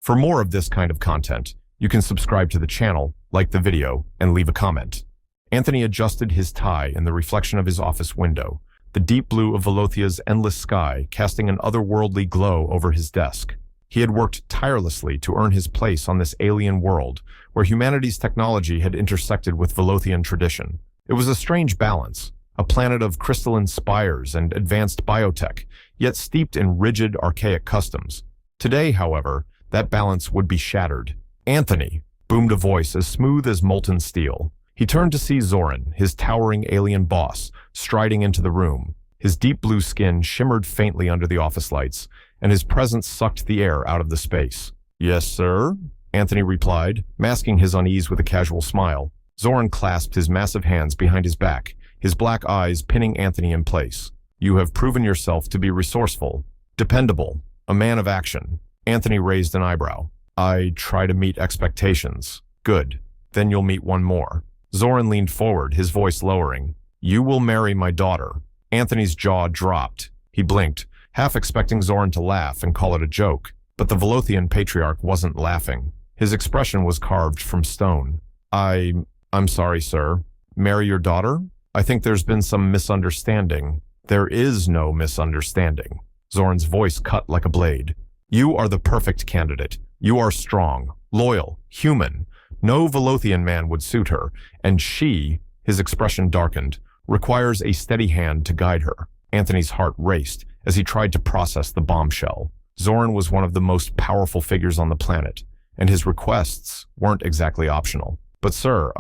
For more of this kind of content, you can subscribe to the channel, like the video, and leave a comment. Anthony adjusted his tie in the reflection of his office window, the deep blue of Velothia's endless sky casting an otherworldly glow over his desk. He had worked tirelessly to earn his place on this alien world, where humanity's technology had intersected with Velothian tradition. It was a strange balance, a planet of crystalline spires and advanced biotech, yet steeped in rigid, archaic customs. Today, however, that balance would be shattered. "Anthony," boomed a voice as smooth as molten steel. He turned to see Zoran, his towering alien boss, striding into the room. His deep blue skin shimmered faintly under the office lights, and his presence sucked the air out of the space. "Yes, sir," Anthony replied, masking his unease with a casual smile. Zoran clasped his massive hands behind his back, his black eyes pinning Anthony in place. "You have proven yourself to be resourceful, dependable, a man of action." Anthony raised an eyebrow. "I try to meet expectations." "Good. Then you'll meet one more." Zoran leaned forward, his voice lowering. "You will marry my daughter." Anthony's jaw dropped. He blinked, half expecting Zoran to laugh and call it a joke. But the Velothian patriarch wasn't laughing. His expression was carved from stone. I'm sorry, sir. Marry your daughter? I think there's been some misunderstanding." "There is no misunderstanding." Zoran's voice cut like a blade. "You are the perfect candidate. You are strong, loyal, human. No Velothian man would suit her, and she," his expression darkened, "requires a steady hand to guide her." Anthony's heart raced as he tried to process the bombshell. Zoran was one of the most powerful figures on the planet, and his requests weren't exactly optional. "But sir,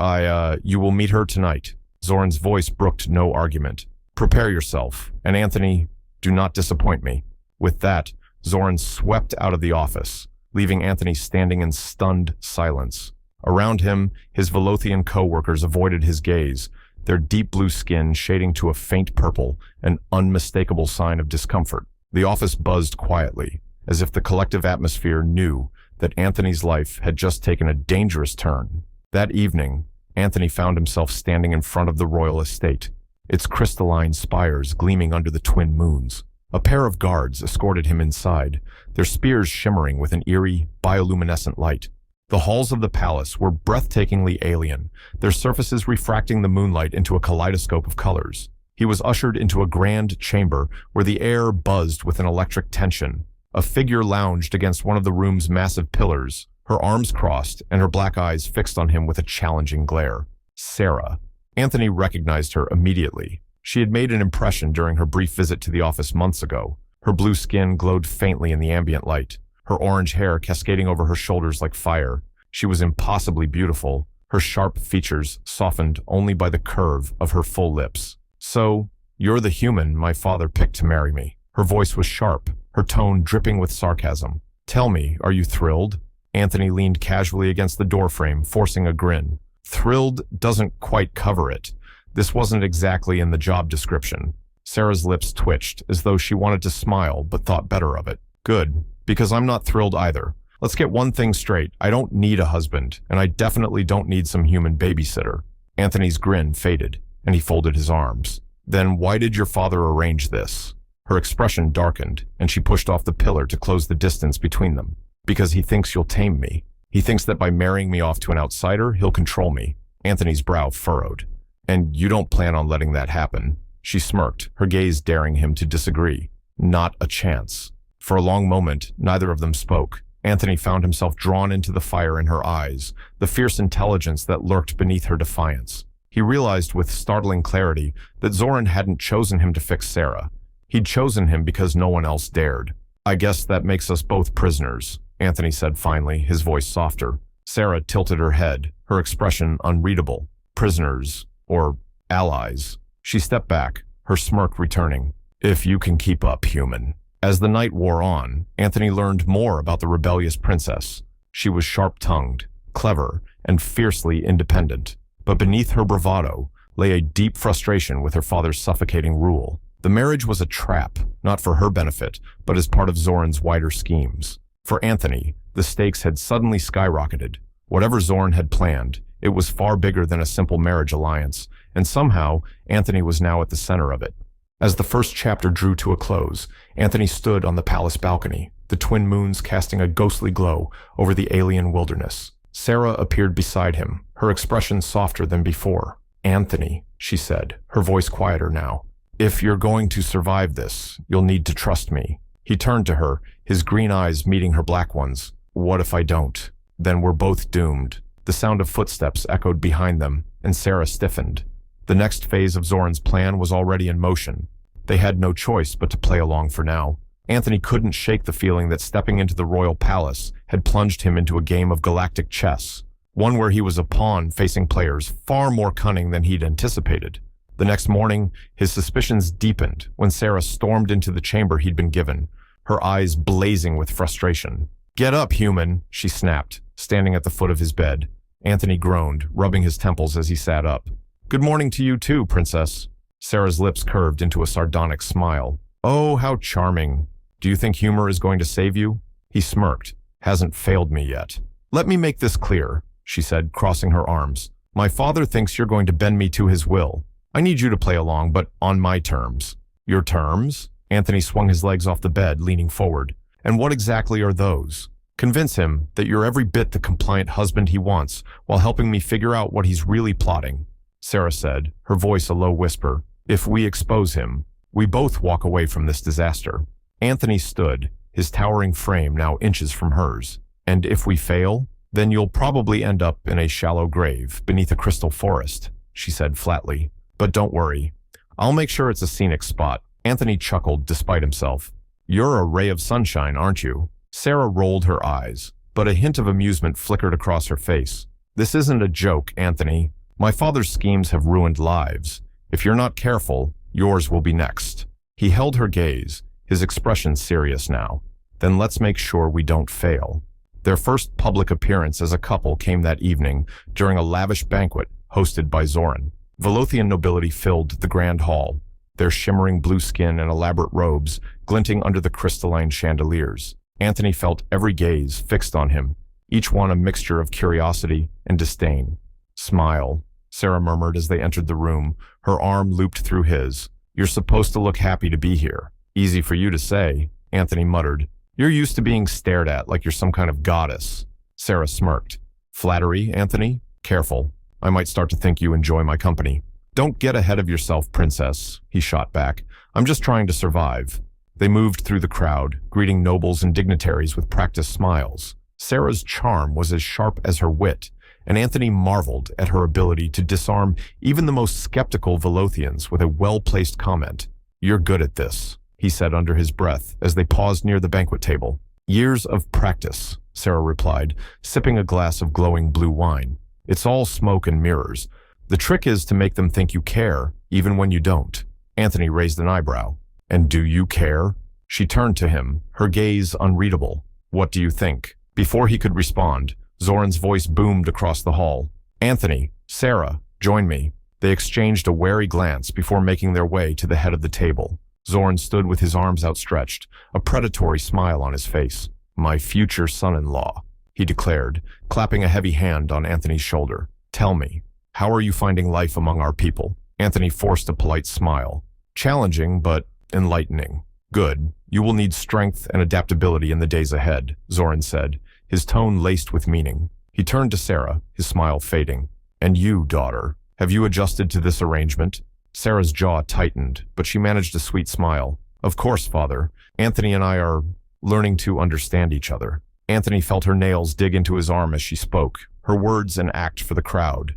you will meet her tonight." Zoran's voice brooked no argument. "Prepare yourself, and Anthony, do not disappoint me." With that, Zoran swept out of the office, leaving Anthony standing in stunned silence. Around him, his Velothian co-workers avoided his gaze, their deep blue skin shading to a faint purple, an unmistakable sign of discomfort. The office buzzed quietly, as if the collective atmosphere knew that Anthony's life had just taken a dangerous turn. That evening, Anthony found himself standing in front of the royal estate, its crystalline spires gleaming under the twin moons. A pair of guards escorted him inside, their spears shimmering with an eerie, bioluminescent light. The halls of the palace were breathtakingly alien, their surfaces refracting the moonlight into a kaleidoscope of colors. He was ushered into a grand chamber where the air buzzed with an electric tension. A figure lounged against one of the room's massive pillars, her arms crossed and her black eyes fixed on him with a challenging glare. Sarah. Anthony recognized her immediately. She had made an impression during her brief visit to the office months ago. Her blue skin glowed faintly in the ambient light, her orange hair cascading over her shoulders like fire. She was impossibly beautiful, her sharp features softened only by the curve of her full lips. "So, you're the human my father picked to marry me." Her voice was sharp, her tone dripping with sarcasm. "Tell me, are you thrilled?" Anthony leaned casually against the doorframe, forcing a grin. "Thrilled doesn't quite cover it. This wasn't exactly in the job description." Sarah's lips twitched, as though she wanted to smile but thought better of it. "Good, because I'm not thrilled either. Let's get one thing straight. I don't need a husband, and I definitely don't need some human babysitter." Anthony's grin faded, and he folded his arms. "Then why did your father arrange this?" Her expression darkened, and she pushed off the pillar to close the distance between them. "Because he thinks you'll tame me. He thinks that by marrying me off to an outsider, he'll control me." Anthony's brow furrowed. "And you don't plan on letting that happen?" She smirked, her gaze daring him to disagree. "Not a chance." For a long moment, neither of them spoke. Anthony found himself drawn into the fire in her eyes, the fierce intelligence that lurked beneath her defiance. He realized with startling clarity that Zoran hadn't chosen him to fix Sarah. He'd chosen him because no one else dared. "I guess that makes us both prisoners," Anthony said finally, his voice softer. Sarah tilted her head, her expression unreadable. "Prisoners, or allies." She stepped back, her smirk returning. "If you can keep up, human." As the night wore on, Anthony learned more about the rebellious princess. She was sharp-tongued, clever, and fiercely independent. But beneath her bravado lay a deep frustration with her father's suffocating rule. The marriage was a trap, not for her benefit, but as part of Zoran's wider schemes. For Anthony, the stakes had suddenly skyrocketed. Whatever Zoran had planned, it was far bigger than a simple marriage alliance, and somehow Anthony was now at the center of it. As the first chapter drew to a close, Anthony stood on the palace balcony, the twin moons casting a ghostly glow over the alien wilderness. Sarah appeared beside him, her expression softer than before. "Anthony," she said, her voice quieter now, "if you're going to survive this, you'll need to trust me." He turned to her, his green eyes meeting her black ones. "What if I don't? Then we're both doomed." The sound of footsteps echoed behind them, and Sarah stiffened. The next phase of Zoran's plan was already in motion. They had no choice but to play along for now. Anthony couldn't shake the feeling that stepping into the royal palace had plunged him into a game of galactic chess, one where he was a pawn facing players far more cunning than he'd anticipated. The next morning, his suspicions deepened when Sarah stormed into the chamber he'd been given, her eyes blazing with frustration. "Get up, human," she snapped, standing at the foot of his bed. Anthony groaned, rubbing his temples as he sat up. "Good morning to you too, princess." Sarah's lips curved into a sardonic smile. "Oh, how charming. Do you think humor is going to save you?" He smirked. "Hasn't failed me yet." "Let me make this clear," she said, crossing her arms. "My father thinks you're going to bend me to his will. I need you to play along, but on my terms." "Your terms?" Anthony swung his legs off the bed, leaning forward. "And what exactly are those?" "Convince him that you're every bit the compliant husband he wants, while helping me figure out what he's really plotting," Sarah said, her voice a low whisper. "If we expose him, we both walk away from this disaster." Anthony stood, his towering frame now inches from hers. "And if we fail, then you'll probably end up in a shallow grave beneath a crystal forest," she said flatly. "But don't worry. I'll make sure it's a scenic spot." Anthony chuckled despite himself. "You're a ray of sunshine, aren't you?" Sarah rolled her eyes, but a hint of amusement flickered across her face. "This isn't a joke, Anthony. My father's schemes have ruined lives. If you're not careful, yours will be next." He held her gaze, his expression serious now. "Then let's make sure we don't fail." Their first public appearance as a couple came that evening during a lavish banquet hosted by Zoran. Velothian nobility filled the grand hall, their shimmering blue skin and elaborate robes glinting under the crystalline chandeliers. Anthony felt every gaze fixed on him, each one a mixture of curiosity and disdain. "Smile," Sarah murmured as they entered the room, her arm looped through his. "You're supposed to look happy to be here." "Easy for you to say," Anthony muttered. "You're used to being stared at like you're some kind of goddess." Sarah smirked. "Flattery, Anthony? Careful. I might start to think you enjoy my company." "Don't get ahead of yourself, princess," he shot back. "I'm just trying to survive." They moved through the crowd, greeting nobles and dignitaries with practiced smiles. Sarah's charm was as sharp as her wit, and Anthony marveled at her ability to disarm even the most skeptical Velothians with a well-placed comment. "You're good at this," he said under his breath as they paused near the banquet table. "Years of practice," Sarah replied, sipping a glass of glowing blue wine. "It's all smoke and mirrors. The trick is to make them think you care, even when you don't." Anthony raised an eyebrow. "And do you care?" She turned to him, her gaze unreadable. "What do you think?" Before he could respond, Zoran's voice boomed across the hall. "Anthony, Sarah, join me." They exchanged a wary glance before making their way to the head of the table. Zoran stood with his arms outstretched, a predatory smile on his face. "My future son-in-law," he declared, clapping a heavy hand on Anthony's shoulder. "Tell me, how are you finding life among our people?" Anthony forced a polite smile. "Challenging, but enlightening." "Good. You will need strength and adaptability in the days ahead," Zoran said, his tone laced with meaning. He turned to Sarah, his smile fading. "And you, daughter, have you adjusted to this arrangement?" Sarah's jaw tightened, but she managed a sweet smile. "Of course, father. Anthony and I are learning to understand each other." Anthony felt her nails dig into his arm as she spoke, her words an act for the crowd.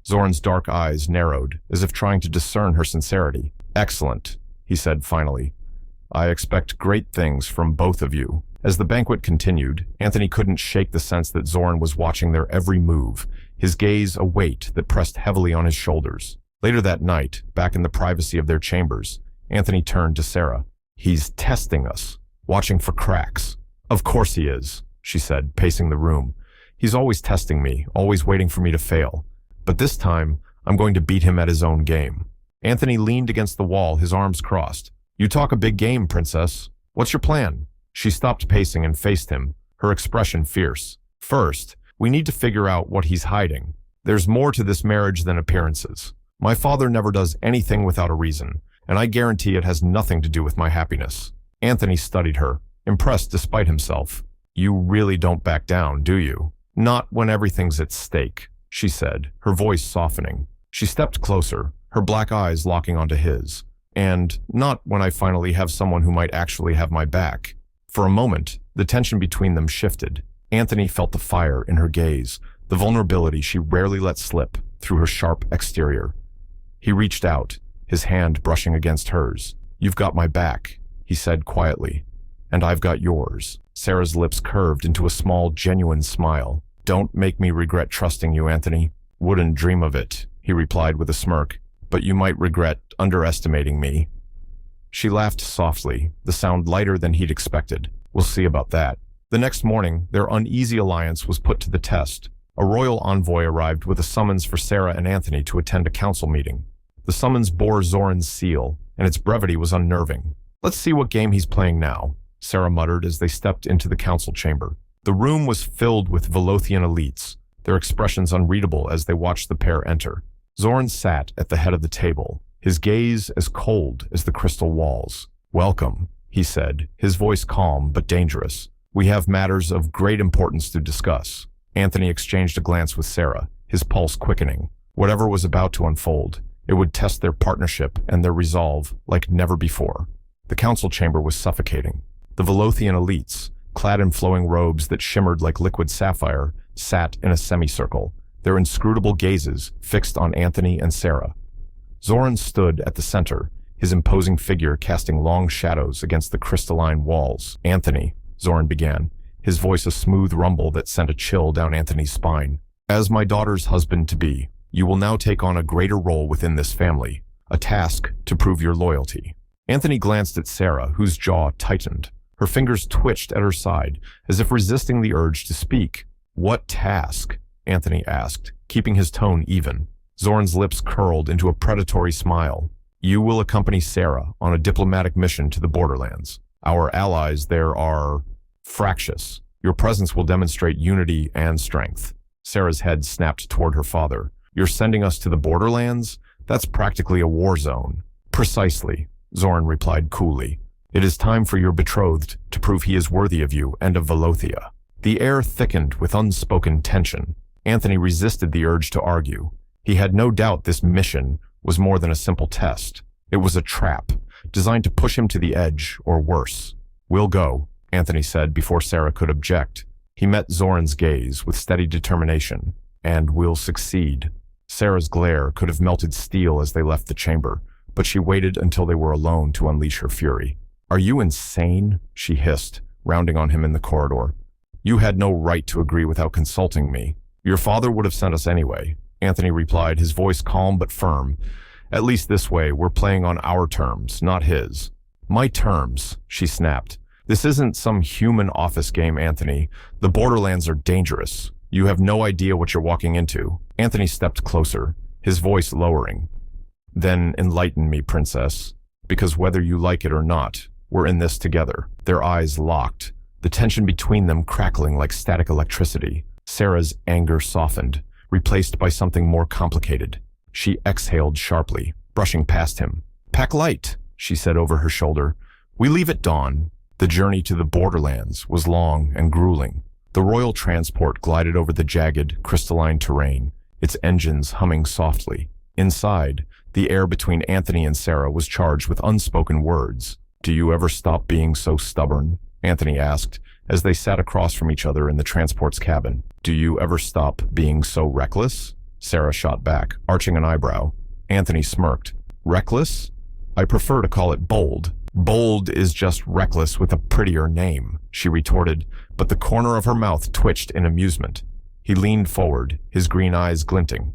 Zoran's dark eyes narrowed, as if trying to discern her sincerity. "Excellent," he said finally. "I expect great things from both of you." As the banquet continued, Anthony couldn't shake the sense that Zoran was watching their every move, his gaze a weight that pressed heavily on his shoulders. Later that night, back in the privacy of their chambers, Anthony turned to Sarah. "He's testing us, watching for cracks." "Of course he is," she said, pacing the room. "He's always testing me, always waiting for me to fail. But this time, I'm going to beat him at his own game." Anthony leaned against the wall, his arms crossed. "You talk a big game, princess. What's your plan?" She stopped pacing and faced him, her expression fierce. "First, we need to figure out what he's hiding. There's more to this marriage than appearances. My father never does anything without a reason, and I guarantee it has nothing to do with my happiness." Anthony studied her, impressed despite himself. "You really don't back down, do you?" "Not when everything's at stake," she said, her voice softening. She stepped closer, her black eyes locking onto his. "And not when I finally have someone who might actually have my back." For a moment, the tension between them shifted. Anthony felt the fire in her gaze, the vulnerability she rarely let slip through her sharp exterior. He reached out, his hand brushing against hers. "You've got my back," he said quietly. "And I've got yours." Sarah's lips curved into a small, genuine smile. "Don't make me regret trusting you, Anthony." "Wouldn't dream of it," he replied with a smirk. "But you might regret underestimating me." She laughed softly, the sound lighter than he'd expected. "We'll see about that." The next morning, their uneasy alliance was put to the test. A royal envoy arrived with a summons for Sarah and Anthony to attend a council meeting. The summons bore Zoran's seal, and its brevity was unnerving. "Let's see what game he's playing now," Sarah muttered as they stepped into the council chamber. The room was filled with Velothian elites, their expressions unreadable as they watched the pair enter. Zoran sat at the head of the table, his gaze as cold as the crystal walls. "Welcome," he said, his voice calm but dangerous. "We have matters of great importance to discuss." Anthony exchanged a glance with Sarah, his pulse quickening. Whatever was about to unfold, it would test their partnership and their resolve like never before. The council chamber was suffocating. The Velothian elites, clad in flowing robes that shimmered like liquid sapphire, sat in a semicircle, their inscrutable gazes fixed on Anthony and Sarah. Zoran stood at the center, his imposing figure casting long shadows against the crystalline walls. "Anthony," Zoran began, his voice a smooth rumble that sent a chill down Anthony's spine. "As my daughter's husband-to-be, you will now take on a greater role within this family, a task to prove your loyalty." Anthony glanced at Sarah, whose jaw tightened. Her fingers twitched at her side, as if resisting the urge to speak. "What task?" Anthony asked, keeping his tone even. Zoran's lips curled into a predatory smile. "You will accompany Sarah on a diplomatic mission to the borderlands. Our allies there are fractious. Your presence will demonstrate unity and strength." Sarah's head snapped toward her father. "You're sending us to the borderlands? That's practically a war zone." "Precisely," Zoran replied coolly. "It is time for your betrothed to prove he is worthy of you and of Velothia." The air thickened with unspoken tension. Anthony resisted the urge to argue. He had no doubt this mission was more than a simple test. It was a trap, designed to push him to the edge, or worse. "We'll go," Anthony said before Sarah could object. He met Zoran's gaze with steady determination. "And we'll succeed." Sarah's glare could have melted steel as they left the chamber, but she waited until they were alone to unleash her fury. "Are you insane?" she hissed, rounding on him in the corridor. "You had no right to agree without consulting me." "Your father would have sent us anyway," Anthony replied, his voice calm but firm. "At least this way, we're playing on our terms, not his." "My terms," she snapped. "This isn't some human office game, Anthony. The borderlands are dangerous. You have no idea what you're walking into." Anthony stepped closer, his voice lowering. "Then enlighten me, princess. Because whether you like it or not, we're in this together." Their eyes locked, the tension between them crackling like static electricity. Sarah's anger softened, replaced by something more complicated. She exhaled sharply, brushing past him. "Pack light," she said over her shoulder. "We leave at dawn." The journey to the borderlands was long and grueling. The royal transport glided over the jagged, crystalline terrain, its engines humming softly. Inside, the air between Anthony and Sarah was charged with unspoken words. "Do you ever stop being so stubborn?" Anthony asked, as they sat across from each other in the transport's cabin. "Do you ever stop being so reckless?" Sarah shot back, arching an eyebrow. Anthony smirked. "Reckless? I prefer to call it bold." "Bold is just reckless with a prettier name," she retorted, but the corner of her mouth twitched in amusement. He leaned forward, his green eyes glinting.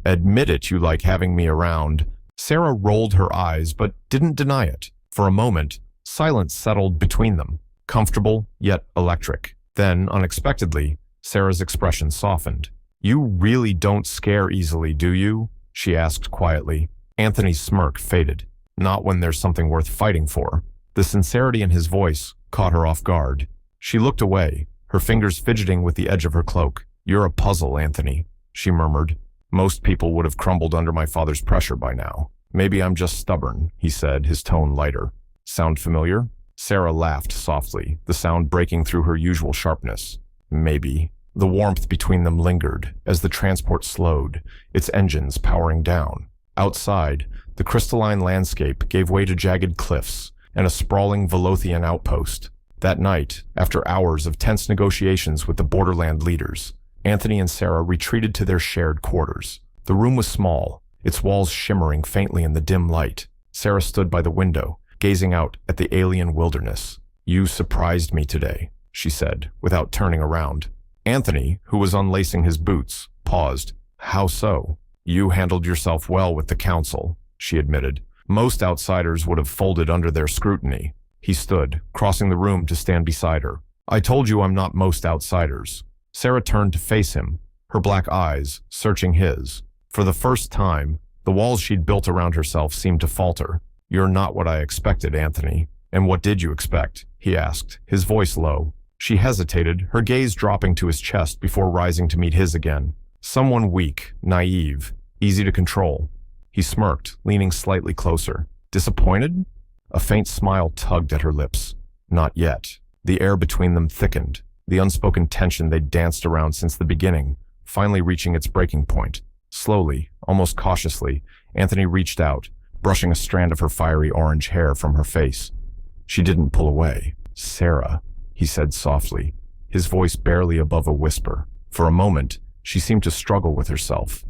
"Admit it, you like having me around." Sarah rolled her eyes, but didn't deny it. For a moment, silence settled between them, comfortable yet electric. Then, unexpectedly, Sarah's expression softened. "You really don't scare easily, do you?" she asked quietly. Anthony's smirk faded. "Not when there's something worth fighting for." The sincerity in his voice caught her off guard. She looked away, her fingers fidgeting with the edge of her cloak. "You're a puzzle, Anthony," she murmured. "Most people would have crumbled under my father's pressure by now." Maybe I'm just stubborn, he said, his tone lighter. Sound familiar? Sarah laughed softly, the sound breaking through her usual sharpness. Maybe. The warmth between them lingered as the transport slowed, its engines powering down. Outside, the crystalline landscape gave way to jagged cliffs and a sprawling Velothian outpost. That night, after hours of tense negotiations with the borderland leaders, Anthony and Sarah retreated to their shared quarters. The room was small, its walls shimmering faintly in the dim light. Sarah stood by the window, gazing out at the alien wilderness. "You surprised me today," she said, without turning around. Anthony, who was unlacing his boots, paused. "How so?" "You handled yourself well with the council," she admitted. "Most outsiders would have folded under their scrutiny." He stood, crossing the room to stand beside her. "I told you I'm not most outsiders." Sarah turned to face him, her black eyes searching his. For the first time, the walls she'd built around herself seemed to falter. "You're not what I expected, Anthony." "And what did you expect?" he asked, his voice low. She hesitated, her gaze dropping to his chest before rising to meet his again. "Someone weak, naive, easy to control." He smirked, leaning slightly closer. "Disappointed?" A faint smile tugged at her lips. "Not yet." The air between them thickened, the unspoken tension they'd danced around since the beginning, finally reaching its breaking point. Slowly, almost cautiously, Anthony reached out, brushing a strand of her fiery orange hair from her face. She didn't pull away. "Sarah," he said softly, his voice barely above a whisper. For a moment, she seemed to struggle with herself.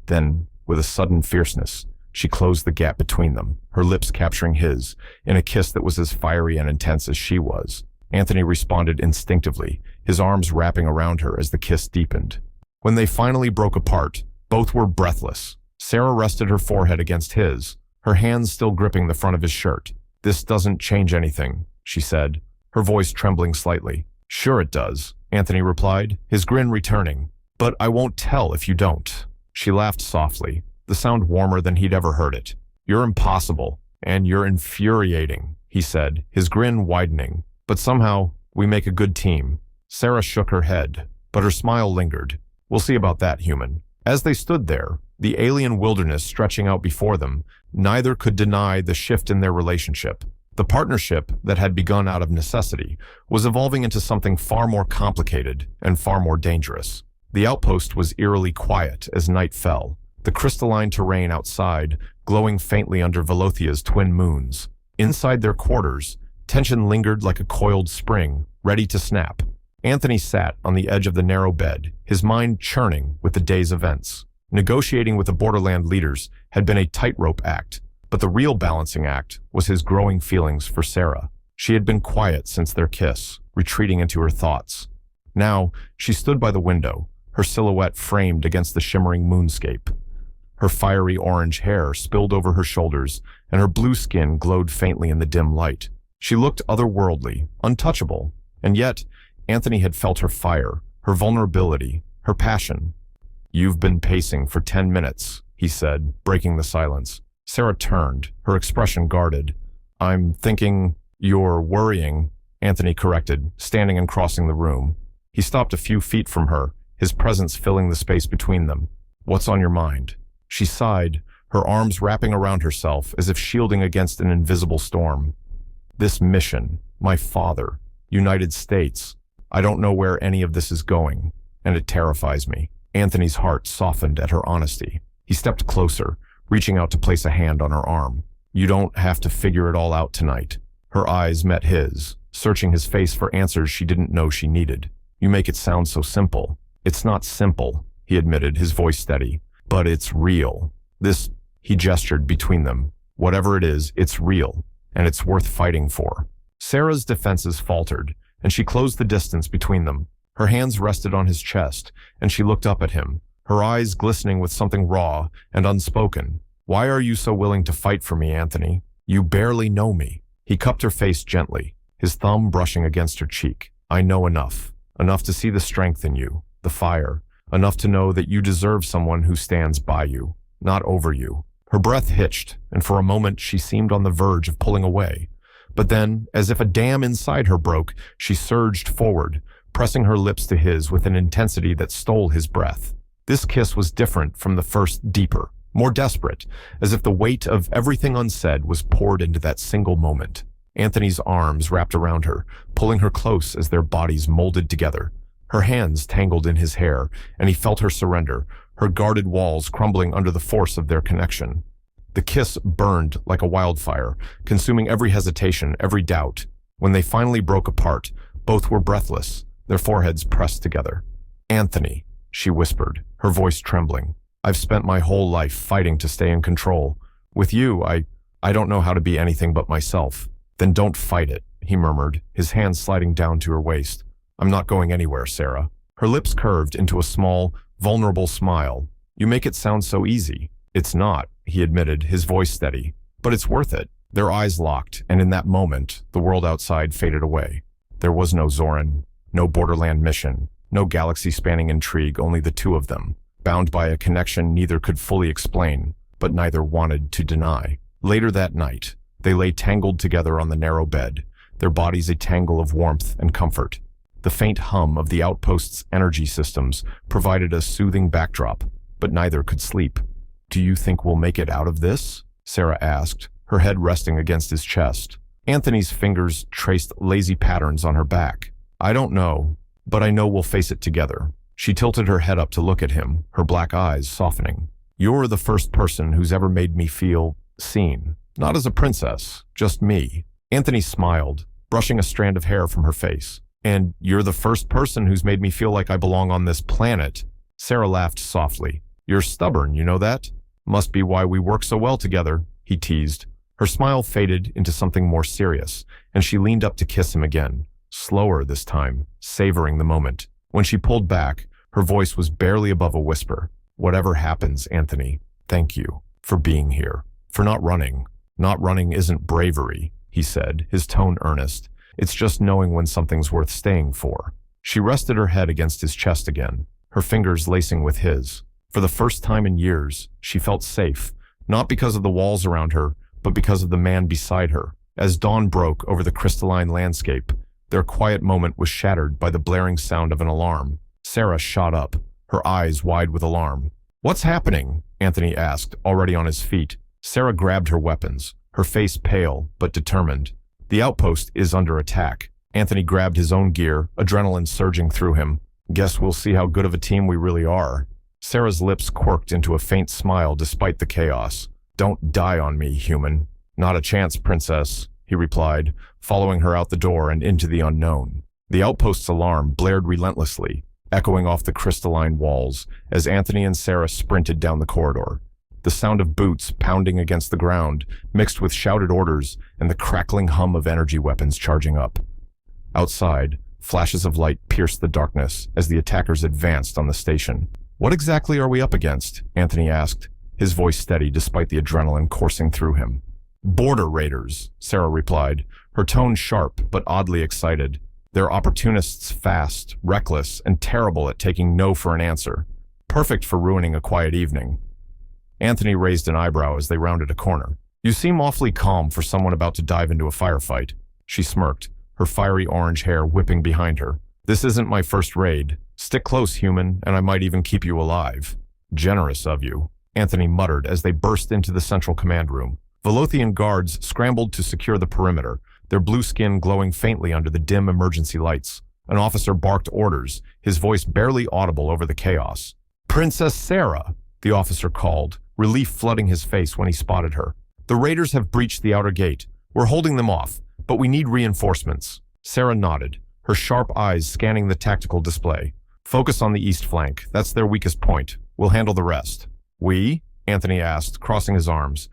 Then, with a sudden fierceness, she closed the gap between them, her lips capturing his, in a kiss that was as fiery and intense as she was. Anthony responded instinctively, his arms wrapping around her as the kiss deepened. When they finally broke apart, both were breathless. Sarah rested her forehead against his, her hands still gripping the front of his shirt. "This doesn't change anything," she said, her voice trembling slightly. "Sure it does," Anthony replied, his grin returning. "But I won't tell if you don't." She laughed softly, the sound warmer than he'd ever heard it. "You're impossible, and you're infuriating," he said, his grin widening. "But somehow, we make a good team." Sarah shook her head, but her smile lingered. "We'll see about that, human." As they stood there, the alien wilderness stretching out before them, neither could deny the shift in their relationship. The partnership that had begun out of necessity was evolving into something far more complicated and far more dangerous. The outpost was eerily quiet as night fell, the crystalline terrain outside glowing faintly under Velothia's twin moons. Inside their quarters, tension lingered like a coiled spring, ready to snap. Anthony sat on the edge of the narrow bed, his mind churning with the day's events. Negotiating with the borderland leaders had been a tightrope act, but the real balancing act was his growing feelings for Sarah. She had been quiet since their kiss, retreating into her thoughts. Now, she stood by the window, her silhouette framed against the shimmering moonscape. Her fiery orange hair spilled over her shoulders, and her blue skin glowed faintly in the dim light. She looked otherworldly, untouchable, and yet Anthony had felt her fire, her vulnerability, her passion. "You've been pacing for 10 minutes, he said, breaking the silence. Sarah turned, her expression guarded. "I'm thinking you're worrying," Anthony corrected, standing and crossing the room. He stopped a few feet from her, his presence filling the space between them. "What's on your mind?" She sighed, her arms wrapping around herself as if shielding against an invisible storm. "This mission, my father, United States. I don't know where any of this is going, and it terrifies me." Anthony's heart softened at her honesty. He stepped closer, reaching out to place a hand on her arm. "You don't have to figure it all out tonight." Her eyes met his, searching his face for answers she didn't know she needed. "You make it sound so simple." "It's not simple," he admitted, his voice steady. "But it's real. This," he gestured between them. "Whatever it is, it's real, and it's worth fighting for." Sarah's defenses faltered, and she closed the distance between them. Her hands rested on his chest, and she looked up at him, her eyes glistening with something raw and unspoken. "Why are you so willing to fight for me, Anthony? You barely know me." He cupped her face gently, his thumb brushing against her cheek. "I know enough. Enough to see the strength in you, the fire. Enough to know that you deserve someone who stands by you, not over you." Her breath hitched, and for a moment she seemed on the verge of pulling away. But then, as if a dam inside her broke, she surged forward, pressing her lips to his with an intensity that stole his breath. This kiss was different from the first, deeper, more desperate, as if the weight of everything unsaid was poured into that single moment. Anthony's arms wrapped around her, pulling her close as their bodies molded together. Her hands tangled in his hair, and he felt her surrender, her guarded walls crumbling under the force of their connection. The kiss burned like a wildfire, consuming every hesitation, every doubt. When they finally broke apart, both were breathless, their foreheads pressed together. "Anthony," she whispered, her voice trembling. "I've spent my whole life fighting to stay in control. With you, I don't know how to be anything but myself." "Then don't fight it," he murmured, his hands sliding down to her waist. "I'm not going anywhere, Sarah." Her lips curved into a small, vulnerable smile. "You make it sound so easy." "It's not," he admitted, his voice steady. "But it's worth it." Their eyes locked, and in that moment, the world outside faded away. There was no Zoran, no borderland mission, no galaxy-spanning intrigue, only the two of them, bound by a connection neither could fully explain, but neither wanted to deny. Later that night, they lay tangled together on the narrow bed, their bodies a tangle of warmth and comfort. The faint hum of the outpost's energy systems provided a soothing backdrop, but neither could sleep. "Do you think we'll make it out of this?" Sarah asked, her head resting against his chest. Anthony's fingers traced lazy patterns on her back. "I don't know, but I know we'll face it together." She tilted her head up to look at him, her black eyes softening. "You're the first person who's ever made me feel seen. Not as a princess, just me." Anthony smiled, brushing a strand of hair from her face. "And you're the first person who's made me feel like I belong on this planet." Sarah laughed softly. "You're stubborn, you know that? Must be why we work so well together," he teased. Her smile faded into something more serious, and she leaned up to kiss him again, slower this time, savoring the moment. When she pulled back, her voice was barely above a whisper. "Whatever happens, Anthony, thank you for being here, for not running. Not running isn't bravery," he said, his tone earnest. "It's just knowing when something's worth staying for." She rested her head against his chest again, her fingers lacing with his. For the first time in years, she felt safe, not because of the walls around her, but because of the man beside her. As dawn broke over the crystalline landscape, their quiet moment was shattered by the blaring sound of an alarm. Sarah shot up, her eyes wide with alarm. "What's happening?" Anthony asked, already on his feet. Sarah grabbed her weapons, her face pale but determined. "The outpost is under attack." Anthony grabbed his own gear, adrenaline surging through him. "Guess we'll see how good of a team we really are." Sarah's lips quirked into a faint smile despite the chaos. "Don't die on me, human." "Not a chance, princess," he replied, following her out the door and into the unknown. The outpost's alarm blared relentlessly, echoing off the crystalline walls as Anthony and Sarah sprinted down the corridor. The sound of boots pounding against the ground, mixed with shouted orders and the crackling hum of energy weapons charging up. Outside, flashes of light pierced the darkness as the attackers advanced on the station. "What exactly are we up against?" Anthony asked, his voice steady despite the adrenaline coursing through him. "Border raiders," Sarah replied, her tone sharp but oddly excited. "They're opportunists, fast, reckless, and terrible at taking no for an answer. Perfect for ruining a quiet evening." Anthony raised an eyebrow as they rounded a corner. "You seem awfully calm for someone about to dive into a firefight." She smirked, her fiery orange hair whipping behind her. "This isn't my first raid. Stick close, human, and I might even keep you alive." "Generous of you," Anthony muttered as they burst into the central command room. Velothian guards scrambled to secure the perimeter, their blue skin glowing faintly under the dim emergency lights. An officer barked orders, his voice barely audible over the chaos. "Princess Sarah," the officer called, relief flooding his face when he spotted her. "The raiders have breached the outer gate. We're holding them off, but we need reinforcements." Sarah nodded, her sharp eyes scanning the tactical display. "Focus on the east flank. That's their weakest point. We'll handle the rest." "We?" Anthony asked, crossing his arms.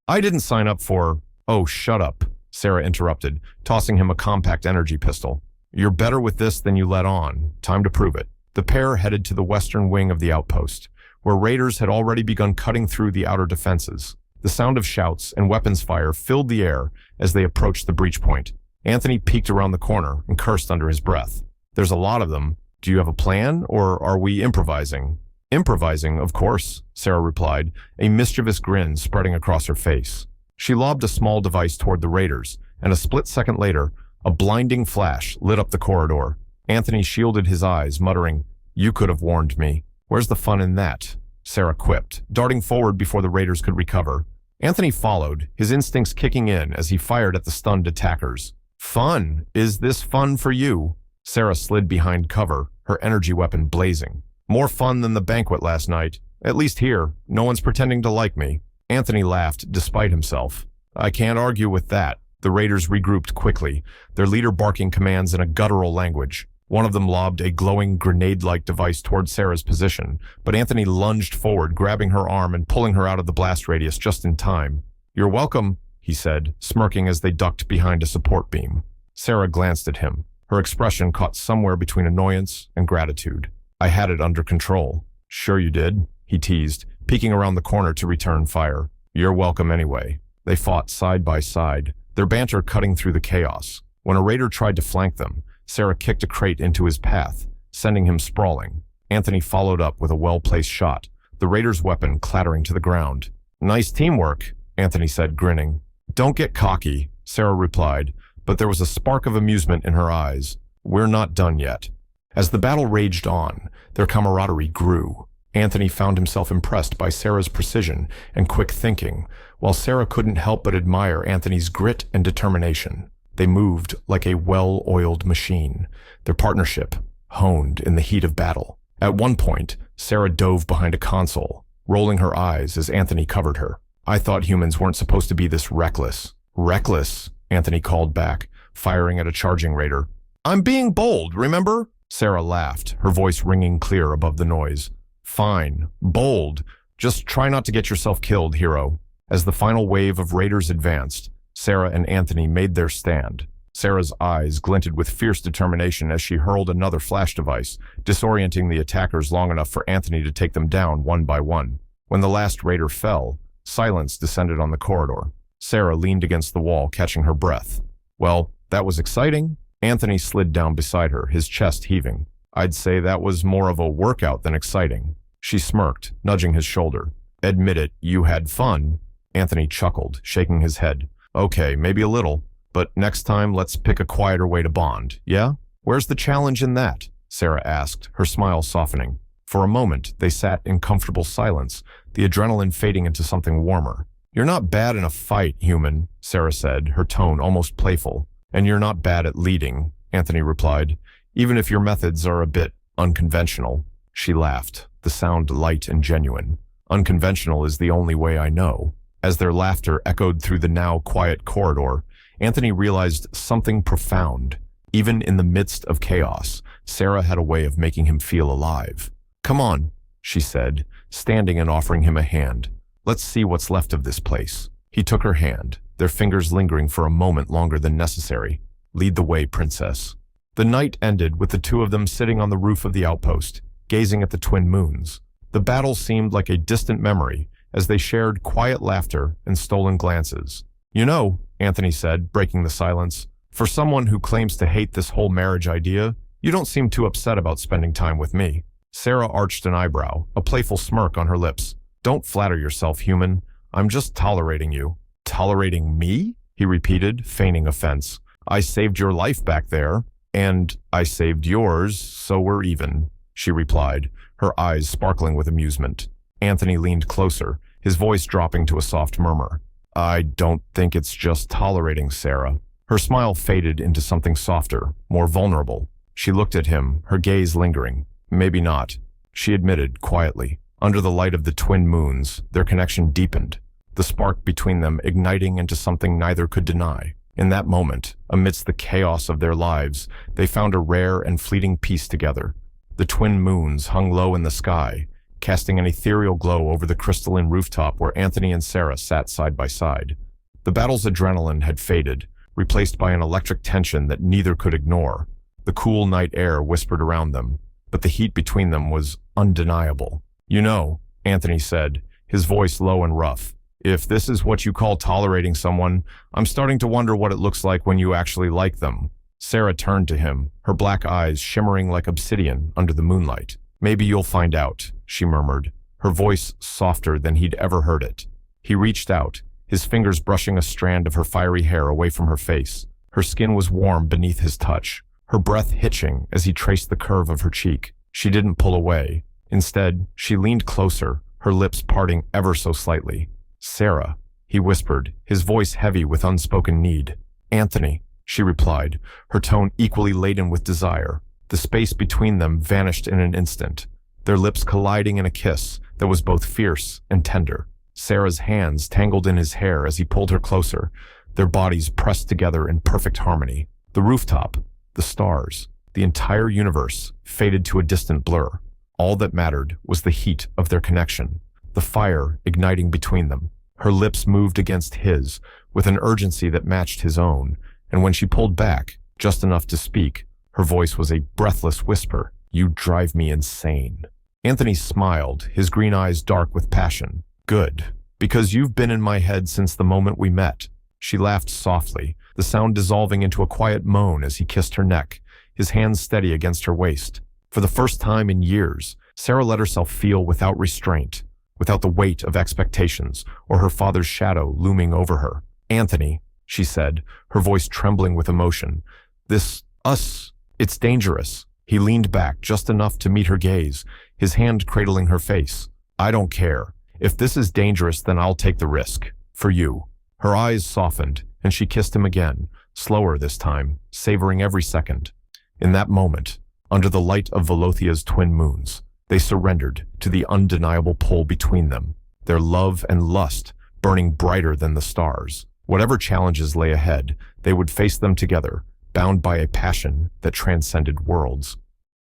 "I didn't sign up for—" "Oh, shut up," Sarah interrupted, tossing him a compact energy pistol. "You're better with this than you let on. Time to prove it." The pair headed to the western wing of the outpost, where raiders had already begun cutting through the outer defenses. The sound of shouts and weapons fire filled the air as they approached the breach point. Anthony peeked around the corner and cursed under his breath. "There's a lot of them. Do you have a plan, or are we improvising?" "Improvising, of course," Sarah replied, a mischievous grin spreading across her face. She lobbed a small device toward the raiders, and a split second later, a blinding flash lit up the corridor. Anthony shielded his eyes, muttering, "You could have warned me." "Where's the fun in that?" Sarah quipped, darting forward before the raiders could recover. Anthony followed, his instincts kicking in as he fired at the stunned attackers. Fun? Is this fun for you? Sarah slid behind cover, her energy weapon blazing. More fun than the banquet last night. At least here, no one's pretending to like me. Anthony laughed, despite himself. I can't argue with that. The raiders regrouped quickly, their leader barking commands in a guttural language. One of them lobbed a glowing grenade-like device toward Sarah's position, but Anthony lunged forward, grabbing her arm and pulling her out of the blast radius just in time. You're welcome, he said, smirking as they ducked behind a support beam. Sarah glanced at him, her expression caught somewhere between annoyance and gratitude. I had it under control. Sure you did, he teased, peeking around the corner to return fire. You're welcome anyway. They fought side by side, their banter cutting through the chaos. When a raider tried to flank them, Sarah kicked a crate into his path, sending him sprawling. Anthony followed up with a well-placed shot, the raider's weapon clattering to the ground. Nice teamwork, Anthony said, grinning. Don't get cocky, Sarah replied, but there was a spark of amusement in her eyes. We're not done yet. As the battle raged on, their camaraderie grew. Anthony found himself impressed by Sarah's precision and quick thinking, while Sarah couldn't help but admire Anthony's grit and determination. They moved like a well-oiled machine, their partnership honed in the heat of battle. At one point, Sarah dove behind a console, rolling her eyes as Anthony covered her. I thought humans weren't supposed to be this reckless. Reckless, Anthony called back, firing at a charging raider. I'm being bold, remember? Sarah laughed, her voice ringing clear above the noise. Fine, bold. Just try not to get yourself killed, hero. As the final wave of raiders advanced, Sarah and Anthony made their stand. Sarah's eyes glinted with fierce determination as she hurled another flash device, disorienting the attackers long enough for Anthony to take them down one by one. When the last raider fell, silence descended on the corridor. Sarah leaned against the wall, catching her breath. Well, that was exciting. Anthony slid down beside her, his chest heaving. I'd say that was more of a workout than exciting. She smirked, nudging his shoulder. Admit it, you had fun. Anthony chuckled, shaking his head. Okay, maybe a little, but next time let's pick a quieter way to bond, yeah? Where's the challenge in that? Sarah asked, her smile softening. For a moment, they sat in comfortable silence, the adrenaline fading into something warmer. You're not bad in a fight, human, Sarah said, her tone almost playful. And you're not bad at leading, Anthony replied, even if your methods are a bit unconventional. She laughed, the sound light and genuine. Unconventional is the only way I know. As their laughter echoed through the now quiet corridor, Anthony realized something profound. Even in the midst of chaos, Sarah had a way of making him feel alive. Come on, she said, standing and offering him a hand. Let's see what's left of this place. He took her hand, their fingers lingering for a moment longer than necessary. Lead the way, princess. The night ended with the two of them sitting on the roof of the outpost, gazing at the twin moons. The battle seemed like a distant memory, as they shared quiet laughter and stolen glances. You know, Anthony said, breaking the silence, for someone who claims to hate this whole marriage idea, you don't seem too upset about spending time with me. Sarah arched an eyebrow, a playful smirk on her lips. Don't flatter yourself, human. I'm just tolerating you. Tolerating me? He repeated, feigning offense. I saved your life back there, and I saved yours, so we're even, she replied, her eyes sparkling with amusement. Anthony leaned closer, his voice dropping to a soft murmur. I don't think it's just tolerating, Sarah. Her smile faded into something softer, more vulnerable. She looked at him, her gaze lingering. Maybe not, she admitted quietly. Under the light of the twin moons, their connection deepened, the spark between them igniting into something neither could deny. In that moment, amidst the chaos of their lives, they found a rare and fleeting peace together. The twin moons hung low in the sky, casting an ethereal glow over the crystalline rooftop where Anthony and Sarah sat side by side. The battle's adrenaline had faded, replaced by an electric tension that neither could ignore. The cool night air whispered around them, but the heat between them was undeniable. You know, Anthony said, his voice low and rough, if this is what you call tolerating someone, I'm starting to wonder what it looks like when you actually like them. Sarah turned to him, her black eyes shimmering like obsidian under the moonlight. Maybe you'll find out, she murmured, her voice softer than he'd ever heard it. He reached out, his fingers brushing a strand of her fiery hair away from her face. Her skin was warm beneath his touch, her breath hitching as he traced the curve of her cheek. She didn't pull away. Instead, she leaned closer, her lips parting ever so slightly. "Sarah," he whispered, his voice heavy with unspoken need. "Anthony," she replied, her tone equally laden with desire. The space between them vanished in an instant, their lips colliding in a kiss that was both fierce and tender. Sarah's hands tangled in his hair as he pulled her closer, their bodies pressed together in perfect harmony. The rooftop, the stars, the entire universe faded to a distant blur. All that mattered was the heat of their connection, the fire igniting between them. Her lips moved against his with an urgency that matched his own, and when she pulled back, just enough to speak, her voice was a breathless whisper. "You drive me insane." Anthony smiled, his green eyes dark with passion. "Good, because you've been in my head since the moment we met." She laughed softly, the sound dissolving into a quiet moan as he kissed her neck, his hands steady against her waist. For the first time in years, Sarah let herself feel without restraint, without the weight of expectations or her father's shadow looming over her. "Anthony," she said, her voice trembling with emotion, us, it's dangerous." He leaned back just enough to meet her gaze, his hand cradling her face. "I don't care. If this is dangerous, then I'll take the risk. For you." Her eyes softened, and she kissed him again, slower this time, savoring every second. In that moment, under the light of Velothia's twin moons, they surrendered to the undeniable pull between them, their love and lust burning brighter than the stars. Whatever challenges lay ahead, they would face them together, bound by a passion that transcended worlds.